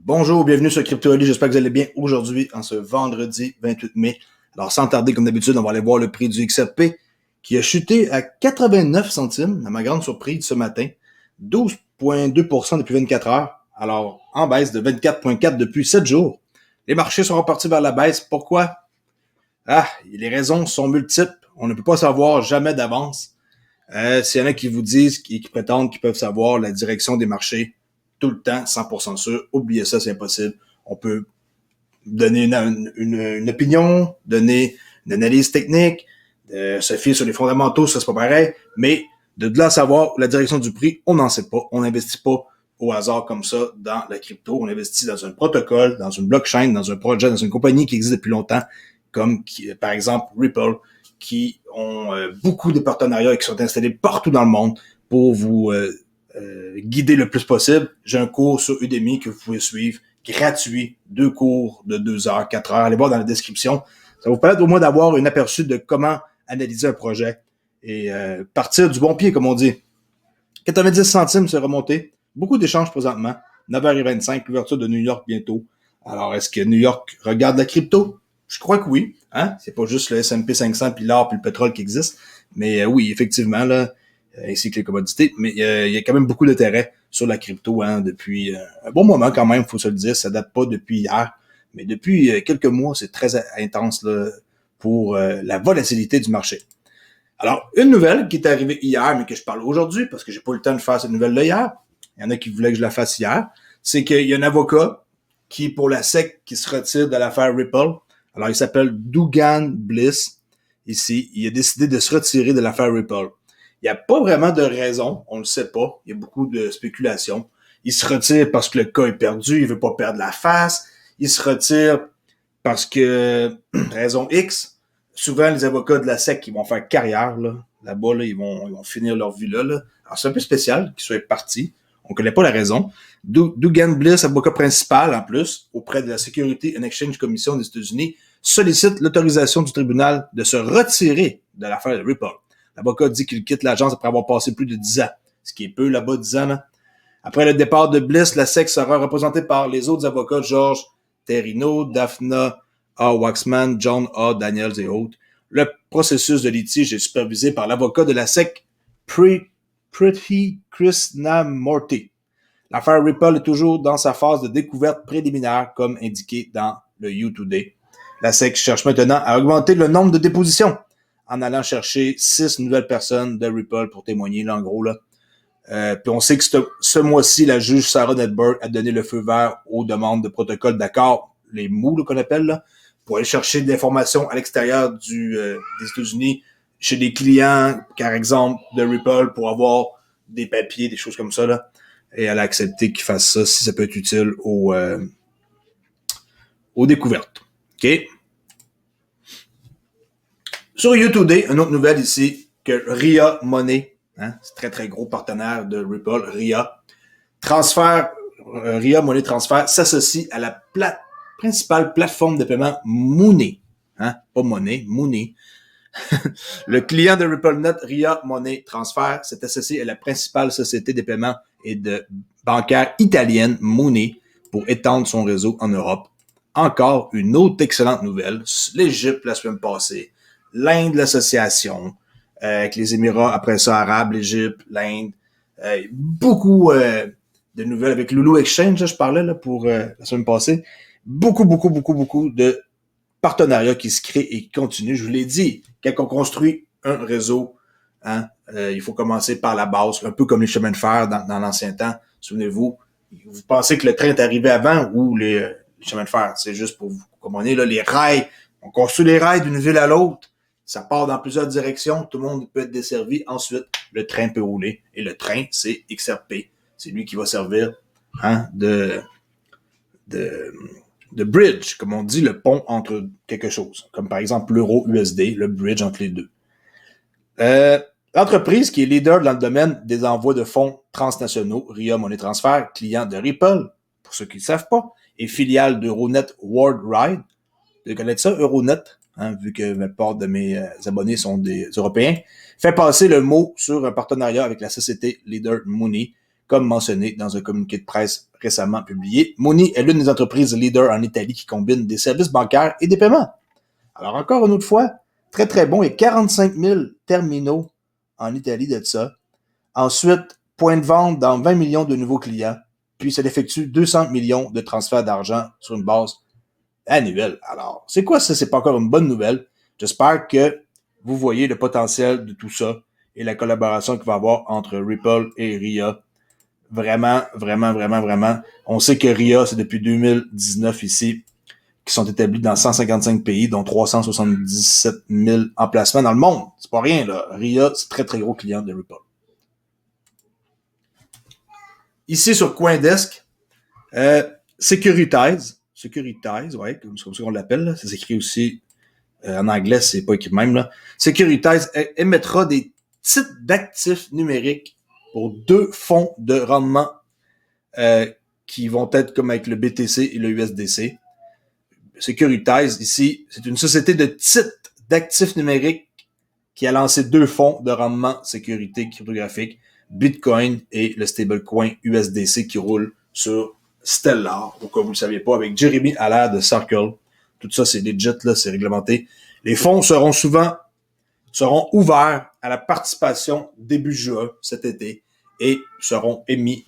Bonjour, bienvenue sur Crypto.ly, j'espère que vous allez bien aujourd'hui, en ce vendredi 28 mai. Alors sans tarder, comme d'habitude, on va aller voir le prix du XRP qui a chuté à 89 centimes, à ma grande surprise ce matin, 12,2% depuis 24 heures, alors en baisse de 24,4 depuis 7 jours. Les marchés sont repartis vers la baisse, pourquoi? Les raisons sont multiples, on ne peut pas savoir jamais d'avance. S'il y en a qui vous disent et qui prétendent qu'ils peuvent savoir la direction des marchés, tout le temps, 100% sûr. Oubliez ça, c'est impossible. On peut donner une opinion, donner une analyse technique, se fier sur les fondamentaux, ça c'est pas pareil, mais de là à savoir la direction du prix, on n'en sait pas. On n'investit pas au hasard comme ça dans la crypto. On investit dans un protocole, dans une blockchain, dans un projet, dans une compagnie qui existe depuis longtemps, comme par exemple Ripple, qui ont beaucoup de partenariats et qui sont installés partout dans le monde pour vous guider le plus possible. J'ai un cours sur Udemy que vous pouvez suivre, gratuit, 2 cours de 2 heures, 4 heures. Allez voir dans la description. Ça va vous permettre au moins d'avoir un aperçu de comment analyser un projet et partir du bon pied, comme on dit. 90 centimes, c'est remonté. Beaucoup d'échanges présentement. 9h25, l'ouverture de New York bientôt. Alors, est-ce que New York regarde la crypto? Je crois que oui. C'est pas juste le S&P 500 puis l'or puis le pétrole qui existe. Mais oui, effectivement, là, ainsi que les commodités, mais il y a quand même beaucoup d'intérêt sur la crypto depuis un bon moment quand même, faut se le dire, ça date pas depuis hier, mais depuis quelques mois, c'est très intense là, pour la volatilité du marché. Alors, une nouvelle qui est arrivée hier, mais que je parle aujourd'hui, parce que j'ai pas eu le temps de faire cette nouvelle-là hier, il y en a qui voulaient que je la fasse hier, c'est qu'il y a un avocat qui, pour la SEC, qui se retire de l'affaire Ripple. Alors, il s'appelle Dugan Bliss, ici. Il a décidé de se retirer de l'affaire Ripple. Il n'y a pas vraiment de raison, on ne le sait pas. Il y a beaucoup de spéculations. Il se retire parce que le cas est perdu, il veut pas perdre la face. Il se retire parce que, raison X, souvent les avocats de la SEC, ils vont faire carrière là-bas, là, ils vont finir leur vie là. Alors c'est un peu spécial qu'ils soient partis. On connaît pas la raison. Dugan Bliss, avocat principal en plus, auprès de la Security and Exchange Commission des États-Unis, sollicite l'autorisation du tribunal de se retirer de l'affaire de Ripple. L'avocat dit qu'il quitte l'agence après avoir passé plus de 10 ans, ce qui est peu là-bas, 10 ans. Là. Après le départ de Bliss, la SEC sera représentée par les autres avocats, George Terrino, Daphna A. Waxman, John A. Daniels et autres. Le processus de litige est supervisé par l'avocat de la SEC, Preeti Krishnamurti. L'affaire Ripple est toujours dans sa phase de découverte préliminaire, comme indiqué dans le U-Today. La SEC cherche maintenant à augmenter le nombre de dépositions en allant chercher 6 nouvelles personnes de Ripple pour témoigner, là, en gros, là. Puis on sait que ce mois-ci, la juge Sarah Nedberg a donné le feu vert aux demandes de protocole d'accord, les MOU, qu'on appelle, là, pour aller chercher de l'information à l'extérieur des États-Unis, chez des clients, par exemple, de Ripple, pour avoir des papiers, des choses comme ça, là. Et elle a accepté qu'il fasse ça si ça peut être utile aux découvertes. OK? Sur U-Today, une autre nouvelle ici, que Ria Money, c'est très très gros partenaire de Ripple, Ria Money Transfer s'associe à la principale plateforme de paiement Mooney. Pas Money, Mooney. Le client de RippleNet, Ria Money Transfer, s'est associé à la principale société de paiement et de bancaire italienne, Mooney, pour étendre son réseau en Europe. Encore une autre excellente nouvelle. L'Égypte la semaine passée. L'Inde, l'association, avec les Émirats, après ça, Arabes, l'Égypte, l'Inde. Beaucoup de nouvelles avec Lulu Exchange, je parlais là, pour la semaine passée. Beaucoup de partenariats qui se créent et qui continuent. Je vous l'ai dit, quand on construit un réseau, il faut commencer par la base, un peu comme les chemins de fer dans l'ancien temps. Souvenez-vous, vous pensez que le train est arrivé avant ou les chemins de fer, c'est juste pour vous comprendre, là, les rails. On construit les rails d'une ville à l'autre. Ça part dans plusieurs directions. Tout le monde peut être desservi. Ensuite, le train peut rouler. Et le train, c'est XRP. C'est lui qui va servir de bridge, comme on dit, le pont entre quelque chose. Comme par exemple l'euro USD, le bridge entre les deux. L'entreprise qui est leader dans le domaine des envois de fonds transnationaux, Ria Money Transfer, client de Ripple, pour ceux qui ne savent pas, et filiale d'Euronet Worldwide. Vous connaissez ça, Euronet, vu que la plupart de mes abonnés sont des Européens, fait passer le mot sur un partenariat avec la société leader Mooney, comme mentionné dans un communiqué de presse récemment publié. Money est l'une des entreprises leaders en Italie qui combine des services bancaires et des paiements. Alors encore une autre fois, très très bon, il y a 45 000 terminaux en Italie de ça. Ensuite, point de vente dans 20 millions de nouveaux clients, puis ça effectue 200 millions de transferts d'argent sur une base annuelle. Alors, c'est quoi ça? C'est pas encore une bonne nouvelle. J'espère que vous voyez le potentiel de tout ça et la collaboration qu'il va y avoir entre Ripple et RIA. Vraiment, vraiment, vraiment, vraiment. On sait que RIA, c'est depuis 2019 ici, qui sont établis dans 155 pays, dont 377 000 emplacements dans le monde. C'est pas rien, là. RIA, c'est très, très gros client de Ripple. Ici, sur CoinDesk, Securitize, ouais, comme ça qu'on l'appelle, là. Ça s'écrit aussi en anglais, c'est pas écrit même, là. Securitize émettra des titres d'actifs numériques pour 2 fonds de rendement qui vont être comme avec le BTC et le USDC. Securitize, ici, c'est une société de titres d'actifs numériques qui a lancé 2 fonds de rendement sécurité cryptographique, Bitcoin et le stablecoin USDC qui roule sur Stellar, au cas où vous ne le saviez pas, avec Jeremy Allaire de Circle. Tout ça, c'est legit, là, c'est réglementé. Les fonds seront ouverts à la participation début juin cet été et seront émis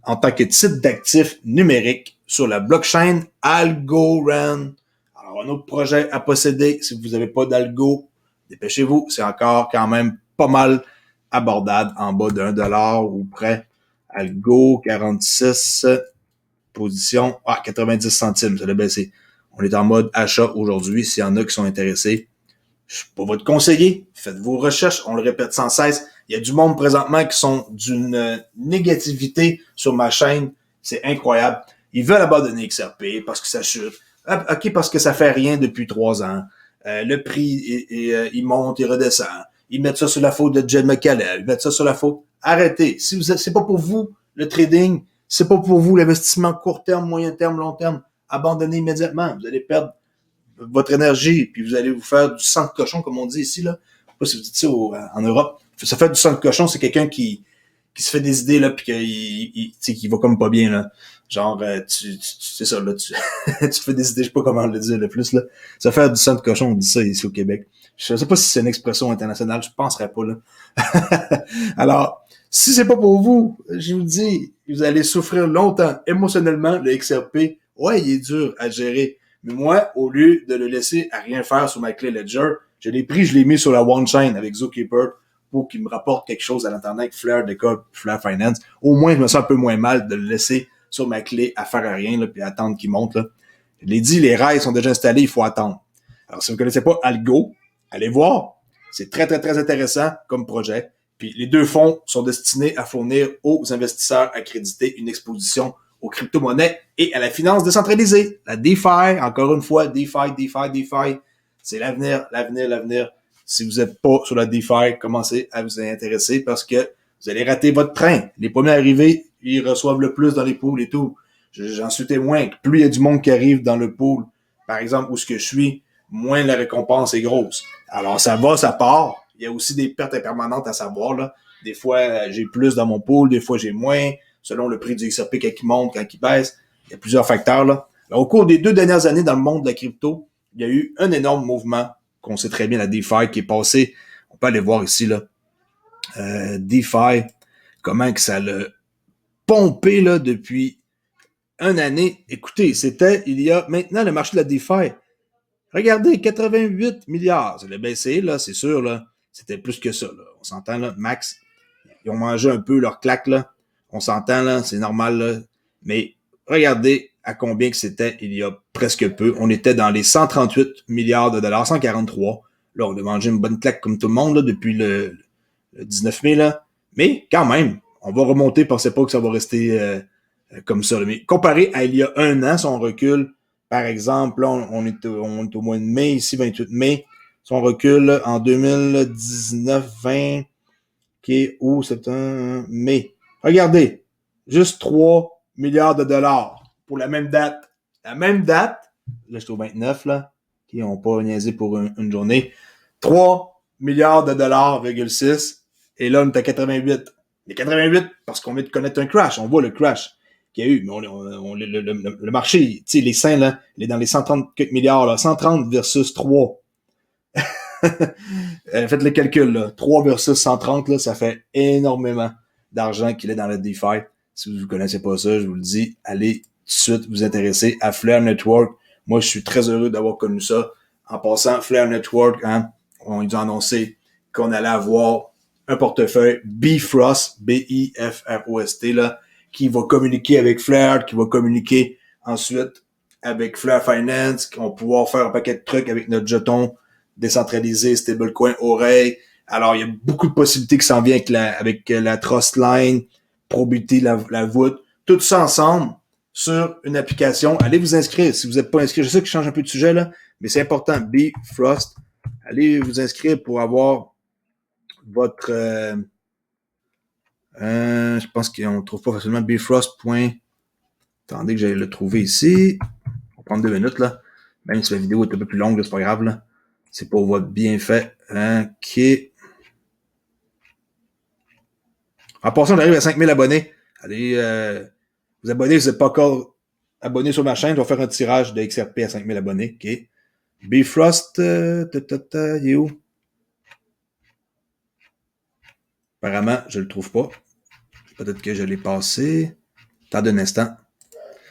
en tant que titre d'actifs numériques sur la blockchain Algorand. Alors, un autre projet à posséder, si vous n'avez pas d'algo, dépêchez-vous, c'est encore quand même pas mal abordable, en bas d'$1 ou près. Algo, 46, position, 90 centimes, ça l'a baissé. On est en mode achat aujourd'hui, s'il y en a qui sont intéressés. Je suis pas votre conseiller, faites vos recherches, on le répète sans cesse. Il y a du monde présentement qui sont d'une négativité sur ma chaîne, c'est incroyable. Ils veulent abandonner XRP parce que ça chute. OK, parce que ça fait rien depuis 3 ans. Le prix, il monte, il redescend. Ils mettent ça sur la faute de Jed McCaleb. Ils mettent ça sur la faute. Arrêtez. Si vous, c'est pas pour vous le trading, c'est pas pour vous l'investissement court terme, moyen terme, long terme. Abandonnez immédiatement. Vous allez perdre votre énergie, puis vous allez vous faire du sang de cochon, comme on dit ici, là. Je sais pas si vous dites ça en Europe. Ça fait du sang de cochon, c'est quelqu'un qui se fait des idées, là, puis qui va comme pas bien, là. Genre, c'est ça, là, tu te fais des idées, je sais pas comment le dire le plus, là. Ça fait du sang de cochon, on dit ça ici au Québec. Je sais pas si c'est une expression internationale, je penserais pas, là. Alors, si c'est pas pour vous, je vous dis, vous allez souffrir longtemps, émotionnellement, le XRP. Ouais, il est dur à gérer. Mais moi, au lieu de le laisser à rien faire sur ma clé Ledger, je l'ai pris, je l'ai mis sur la OneChain avec Zookeeper pour qu'il me rapporte quelque chose à l'interne avec Flare Decode, Flare Finance. Au moins, je me sens un peu moins mal de le laisser sur ma clé à faire à rien, là, puis attendre qu'il monte, là. Je l'ai dit, les rails sont déjà installés, il faut attendre. Alors, si vous ne connaissez pas Algo, allez voir. C'est très, très, très intéressant comme projet. Puis les 2 fonds sont destinés à fournir aux investisseurs accrédités une exposition aux crypto-monnaies et à la finance décentralisée. La DeFi, encore une fois, DeFi. C'est l'avenir. Si vous n'êtes pas sur la DeFi, commencez à vous y intéresser parce que vous allez rater votre train. Les premiers arrivés, ils reçoivent le plus dans les pools et tout. J'en suis témoin. Plus il y a du monde qui arrive dans le pool, par exemple, où ce que je suis, moins la récompense est grosse. Alors, ça va, ça part. Il y a aussi des pertes impermanentes à savoir, là. Des fois, j'ai plus dans mon pool, des fois, j'ai moins, selon le prix du XRP quand il monte, quand il baisse. Il y a plusieurs facteurs, là. Alors, au cours des 2 dernières années dans le monde de la crypto, il y a eu un énorme mouvement qu'on sait très bien, la DeFi, qui est passé. On peut aller voir ici, là. DeFi, comment que ça l'a pompé, là, depuis une année. Écoutez, c'était, il y a maintenant le marché de la DeFi. Regardez, 88 milliards. Ça l'a baissé, là, c'est sûr, là. C'était plus que ça, là. On s'entend, là, max. Ils ont mangé un peu leur claque, là. On s'entend, là, c'est normal, là. Mais regardez à combien que c'était il y a presque peu. On était dans les 138 milliards de dollars, 143. Là, on a mangé une bonne claque comme tout le monde, là, depuis le 19 mai, là. Mais, quand même, on va remonter, pensez pas que ça va rester comme ça, là. Mais comparé à il y a un an, si on recule, par exemple, là, on est au mois de mai, ici, 28 mai. Si on recule en 2019, 20, OK, août, septembre, mai. Regardez, juste 3 milliards de dollars pour la même date. La même date, là, je suis au 29, là, qui n'ont pas niaisé pour une journée. 3 milliards de dollars, 6, et là, on est à 88. Les 88, parce qu'on vient de connaître un crash. On voit le crash qu'il y a eu. Mais le marché, tu sais, les seins, là, il est dans les 130 milliards, là. 130 versus 3. Faites le calcul, là. 3 versus 130, là, ça fait énormément d'argent qu'il est dans le DeFi. Si vous ne connaissez pas ça, je vous le dis, allez tout de suite vous intéresser à Flare Network. Moi, je suis très heureux d'avoir connu ça. En passant, Flare Network, hein, ils ont annoncé qu'on allait avoir un portefeuille Bifrost, B-I-F-R-O-S-T, là, qui va communiquer avec Flare, qui va communiquer ensuite avec Flare Finance, qui vont pouvoir faire un paquet de trucs avec notre jeton décentralisé, stablecoin, oreille. Alors, il y a beaucoup de possibilités qui s'en viennent avec la Trustline, Probity, la voûte. Tout ça ensemble sur une application. Allez vous inscrire si vous n'êtes pas inscrit. Je sais que je change un peu de sujet, là, mais c'est important. Bifrost. Allez vous inscrire pour avoir votre... je pense qu'on ne trouve pas facilement Bifrost. Attendez que j'aille le trouver ici. On va prendre 2 minutes, là. Même si la vidéo est un peu plus longue, c'est pas grave, là. C'est pour votre bienfait. OK. En passant, j'arrive à 5000 abonnés. Allez vous abonner si vous n'êtes pas encore abonné sur ma chaîne. Je vais faire un tirage de XRP à 5000 abonnés. OK. Bifrost, il est où? Apparemment, je le trouve pas. Peut-être que je l'ai passé. Attendez un instant.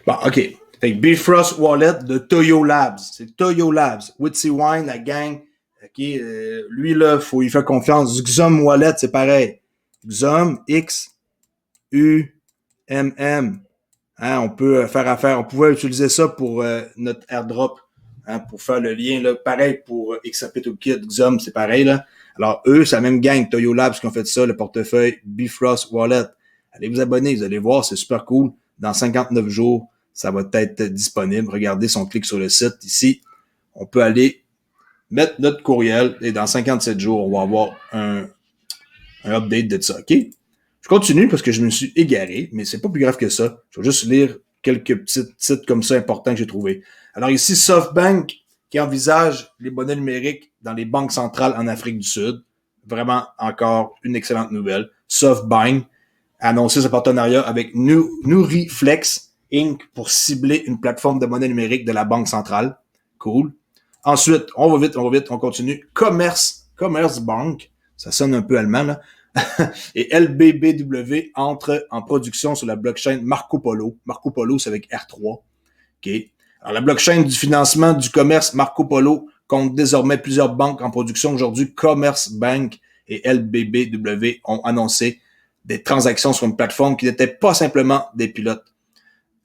Bon, OK. Fait que Bifrost Wallet de Toyo Labs. C'est Toyo Labs. Witsy Wine, la gang. OK. Lui, là, faut y faire confiance. Xum Wallet, c'est pareil. Xum, X, U, M, M. Hein, on peut faire affaire. On pouvait utiliser ça pour notre airdrop. Hein, pour faire le lien. Là. Pareil pour XRP Toolkit. Xum, c'est pareil. Là. Alors, eux, c'est la même gang, Toyo Labs, qui ont fait ça, le portefeuille Bifrost Wallet. Allez vous abonner, vous allez voir, c'est super cool. Dans 59 jours, ça va être disponible. Regardez, si on clique sur le site ici, on peut aller mettre notre courriel et dans 57 jours, on va avoir un update de ça, OK? Je continue parce que je me suis égaré, mais c'est pas plus grave que ça. Je vais juste lire quelques petits titres comme ça importants que j'ai trouvés. Alors ici, SoftBank qui envisage les monnaies numériques dans les banques centrales en Afrique du Sud. Vraiment encore une excellente nouvelle. SoftBank a annoncé ce partenariat avec Nuriflex Inc. pour cibler une plateforme de monnaie numérique de la Banque centrale. Cool. Ensuite, on va vite, on continue. Commerce Bank, ça sonne un peu allemand, là. Et LBBW entre en production sur la blockchain Marco Polo. Marco Polo, c'est avec R3. OK. Alors, la blockchain du financement du commerce Marco Polo compte désormais plusieurs banques en production. Aujourd'hui, Commerce Bank et LBBW ont annoncé des transactions sur une plateforme qui n'était pas simplement des pilotes.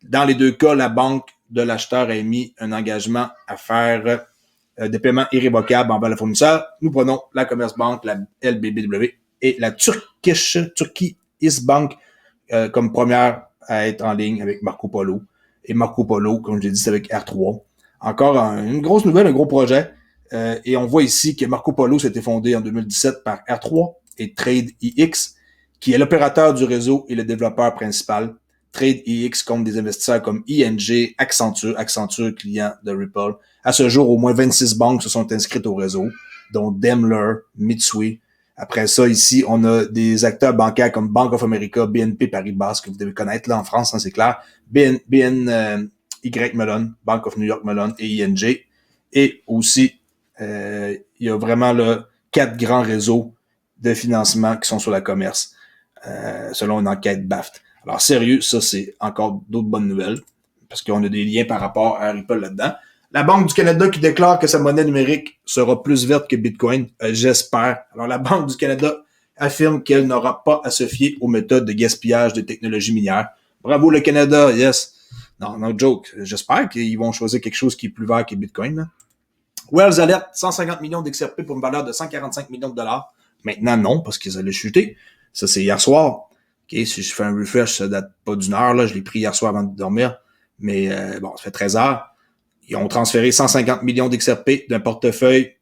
Dans les deux cas, la banque de l'acheteur a émis un engagement à faire des paiements irrévocables envers le fournisseur. Nous prenons la Commerce Bank, la LBBW et la Turkey East Bank comme première à être en ligne avec Marco Polo. Et Marco Polo, comme je l'ai dit, c'est avec R3. Encore une grosse nouvelle, un gros projet. Et on voit ici que Marco Polo s'était fondé en 2017 par R3 et TradeEX, qui est l'opérateur du réseau et le développeur principal. TradeEX compte des investisseurs comme ING, Accenture client de Ripple. À ce jour, au moins 26 banques se sont inscrites au réseau, dont Daimler, Mitsui. Après ça, ici, on a des acteurs bancaires comme Bank of America, BNP Paribas, que vous devez connaître là en France, hein, c'est clair. BNY Mellon, Bank of New York Mellon et ING. Et aussi, il y a vraiment là 4 grands réseaux de financement qui sont sur la commerce, selon une enquête BAFT. Alors, sérieux, ça, c'est encore d'autres bonnes nouvelles, parce qu'on a des liens par rapport à Ripple là-dedans. La Banque du Canada qui déclare que sa monnaie numérique sera plus verte que Bitcoin, j'espère. Alors, la Banque du Canada affirme qu'elle n'aura pas à se fier aux méthodes de gaspillage de technologies minières. Bravo le Canada, yes. Non, no joke. J'espère qu'ils vont choisir quelque chose qui est plus vert que Bitcoin. Là. Wells alerte 150 millions d'XRP pour une valeur de 145 millions de dollars. Maintenant, non, parce qu'ils allaient chuter. Ça, c'est hier soir. Okay, si je fais un refresh, ça date pas d'une heure. Là. Je l'ai pris hier soir avant de dormir. Mais bon, ça fait 13 heures. Ils ont transféré 150 millions d'XRP d'un portefeuille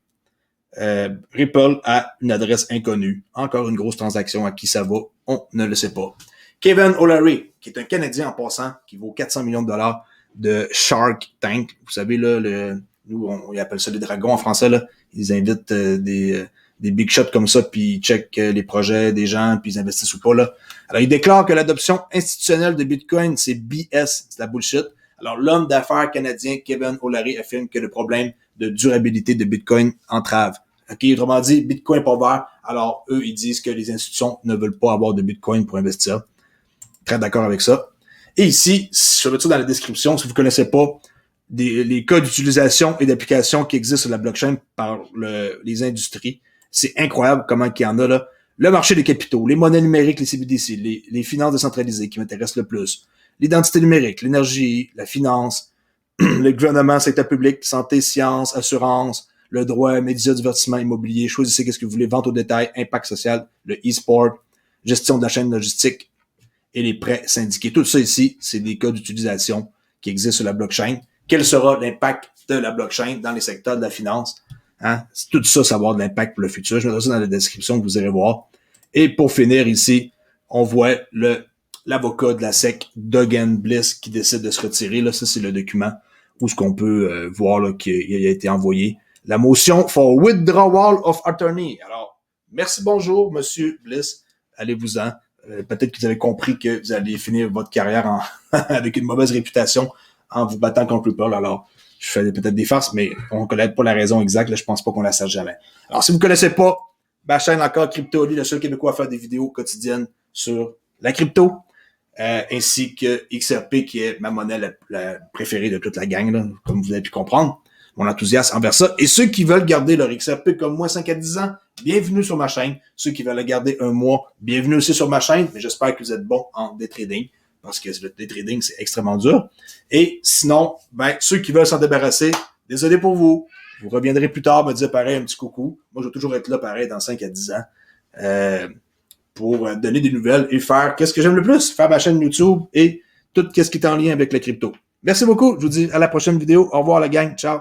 Ripple à une adresse inconnue. Encore une grosse transaction. À qui ça va? On ne le sait pas. Kevin O'Leary, qui est un Canadien en passant, qui vaut 400 millions de dollars de Shark Tank. Vous savez, là, nous, on appelle ça les dragons en français. Là. Ils invitent des des big shots comme ça, puis ils checkent les projets des gens, puis ils investissent ou pas, là. Alors, il déclare que l'adoption institutionnelle de Bitcoin, c'est BS, c'est la bullshit. Alors, l'homme d'affaires canadien Kevin O'Leary affirme que le problème de durabilité de Bitcoin entrave. OK, autrement dit, Bitcoin est pas vert. Alors, eux, ils disent que les institutions ne veulent pas avoir de Bitcoin pour investir. Très d'accord avec ça. Et ici, je vais mettre ça dans la description, si vous ne connaissez pas les cas d'utilisation et d'application qui existent sur la blockchain par les industries. C'est incroyable comment il y en a là. Le marché des capitaux, les monnaies numériques, les CBDC, les finances décentralisées qui m'intéressent le plus, l'identité numérique, l'énergie, la finance, le gouvernement, secteur public, santé, sciences, assurance, le droit, médias, divertissement, immobilier, choisissez qu'est-ce que vous voulez, vente au détail, impact social, le e-sport, gestion de la chaîne logistique et les prêts syndiqués. Tout ça ici, c'est des cas d'utilisation qui existent sur la blockchain. Quel sera l'impact de la blockchain dans les secteurs de la finance? Hein? Tout ça, ça va avoir de l'impact pour le futur. Je mettrai ça dans la description que vous irez voir. Et pour finir ici, on voit l'avocat de la SEC, Dogan Bliss, qui décide de se retirer. Là, ça, c'est le document où ce qu'on peut voir là, qu'il a été envoyé. La motion for withdrawal of attorney. Alors, merci, bonjour, Monsieur Bliss. Allez-vous-en. Peut-être que vous avez compris que vous allez finir votre carrière avec une mauvaise réputation en vous battant contre Ripple. Alors, je fais peut-être des farces, mais on ne connaît pas la raison exacte. Là, je pense pas qu'on la sache jamais. Alors, si vous ne connaissez pas ma chaîne encore, Crypto.ly, le seul Québécois à faire des vidéos quotidiennes sur la crypto, ainsi que XRP, qui est ma monnaie la préférée de toute la gang, là, comme vous avez pu comprendre. Mon enthousiasme envers ça. Et ceux qui veulent garder leur XRP comme moi 5 à 10 ans, bienvenue sur ma chaîne. Ceux qui veulent la garder un mois, bienvenue aussi sur ma chaîne. Mais j'espère que vous êtes bons en day trading, parce que le day trading, c'est extrêmement dur. Et sinon, ceux qui veulent s'en débarrasser, désolé pour vous. Vous reviendrez plus tard, me dire pareil, un petit coucou. Moi, je vais toujours être là pareil dans 5 à 10 ans pour donner des nouvelles et faire qu'est-ce que j'aime le plus, faire ma chaîne YouTube et tout ce qui est en lien avec la crypto. Merci beaucoup. Je vous dis à la prochaine vidéo. Au revoir la gang. Ciao.